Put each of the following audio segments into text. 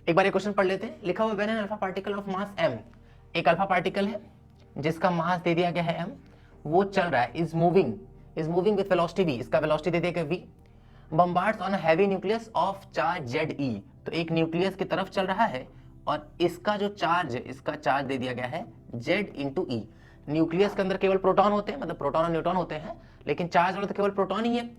एक बार ये क्वेश्चन पढ़ लेते हैं। लिखा हुआ when an alpha particle of mass m, एक अल्फा पार्टिकल है जिसका मास दे दिया गया है m, वो चल रहा है, is moving with velocity v, इसका वेलोसिटी दे दिया गया v, bombards on heavy nucleus of charge Ze, तो एक न्यूक्लियस की तरफ चल रहा है और इसका जो चार्ज है, इसका चार्ज दे दिया गया है Z इंटू ई। न्यूक्लियस के अंदर केवल प्रोटॉन होते हैं, मतलब प्रोटॉन और न्यूट्रॉन होते हैं, लेकिन चार्ज वाला तो केवल प्रोटॉन ही है।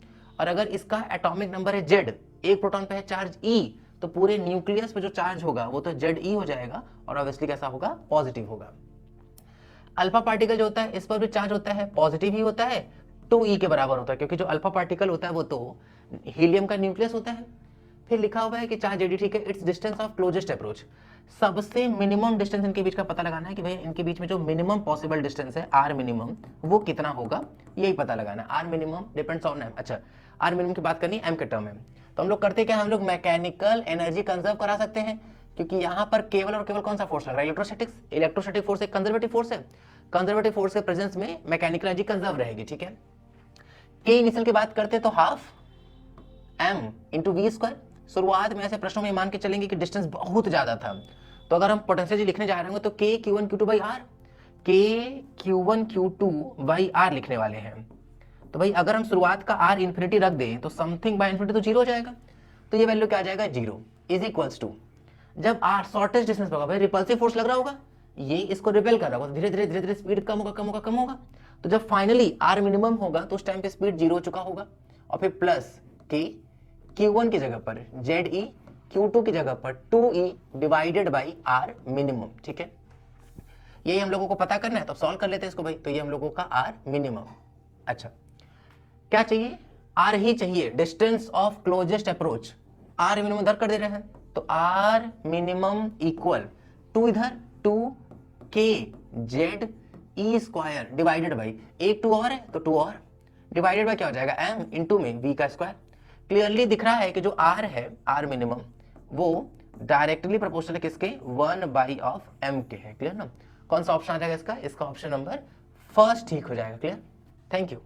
और अगर इसका एटॉमिक नंबर है Z, एक प्रोटॉन पे है चार्ज E, तो पूरे न्यूक्लियस पे जो चार्ज होगा वो तो Ze हो जाएगा और ऑब्वियसली कैसा होगा, पॉजिटिव होगा। अल्फा पार्टिकल जो होता है इस पर भी चार्ज होता है, पॉजिटिव ही होता है, 2e के बराबर होता है, क्योंकि जो अल्फा पार्टिकल होता है वो तो हीलियम का न्यूक्लियस होता है। फिर लिखा हुआ है कि चार्ज Jd, ठीक है, it's distance of closest approach, सबसे मिनिमम डिस्टेंस इनके बीच का पता लगाना है कि भाई इनके बीच में जो मिनिमम पॉसिबल डिस्टेंस है आर मिनिमम वो कितना होगा, यही पता लगाना है। R minimum depends on M. अच्छा, आर मिनिमम की बात करनी है एम के टर्म में, तो हम लोग करते क्या, हम लोग मैकेनिकल एनर्जी कंजर्व करा सकते हैं, क्योंकि यहाँ पर केवल और केवल कौन सा फोर्स लग रहा है, इलेक्ट्रोस्टैटिक्स। इलेक्ट्रोस्टैटिक फोर्स एक कंजर्वेटिव फोर्स है, कंजर्वेटिव फोर्स के प्रेजेंस में मैकेनिकल एनर्जी कंजर्व रहेगी, ठीक है। के इनिशियल की बात करते तो half M into V square. शुरुआत में ऐसे प्रश्नों में मान के चलेंगे कि डिस्टेंस बहुत ज्यादा था, तो अगर हम पोटेंशियल लिखने जा रहे होंगे तो के Q1 Q2 बाई आर, के Q1 Q2 बाई आर लिखने वाले हैं। तो भाई अगर हम शुरुआत का आर इन्फिनिटी रख दें तो समथिंग बाई इन्फिनिटी तो जीरो हो जाएगा, तो ये वैल्यू क्या आ जाएगा, जीरो इज इक्वल्स टू, जब आर शॉर्टेस्ट डिस्टेंस होगा, भाई रिपल्सिव फोर्स लग रहा होगा, ये इसको रिपेल कर रहा होगा, धीरे धीरे धीरे धीरे स्पीड कम होगा कम होगा कम होगा, तो जब फाइनली आर मिनिमम होगा तो उस टाइम पे स्पीड जीरो हो चुका होगा, और फिर प्लस के Q1 की जगह पर Ze, Q2 की जगह पर 2e divided by are minimum, ठीक है। यही हम लोगों को पता करना है, तो सॉल्व कर लेते हैं इसको भाई। तो ये हम लोगों का आर मिनिमम, अच्छा क्या चाहिए, आर ही चाहिए, distance of closest approach, R minimum इधर कर दे रहे हैं, तो आर मिनिमम इक्वल टू इधर 2 के Z E square divided by, एक 2 और है तो 2 और डिवाइडेड बाई क्या हो जाएगा, एम इंटू में वी का स्क्वायर। क्लियरली दिख रहा है कि जो आर है, आर मिनिमम, वो डायरेक्टली प्रोपोर्शनल है किसके, 1 बाई ऑफ एम के है। क्लियर ना, कौन सा ऑप्शन आ जाएगा इसका, इसका ऑप्शन नंबर फर्स्ट ठीक हो जाएगा। Clear, thank you.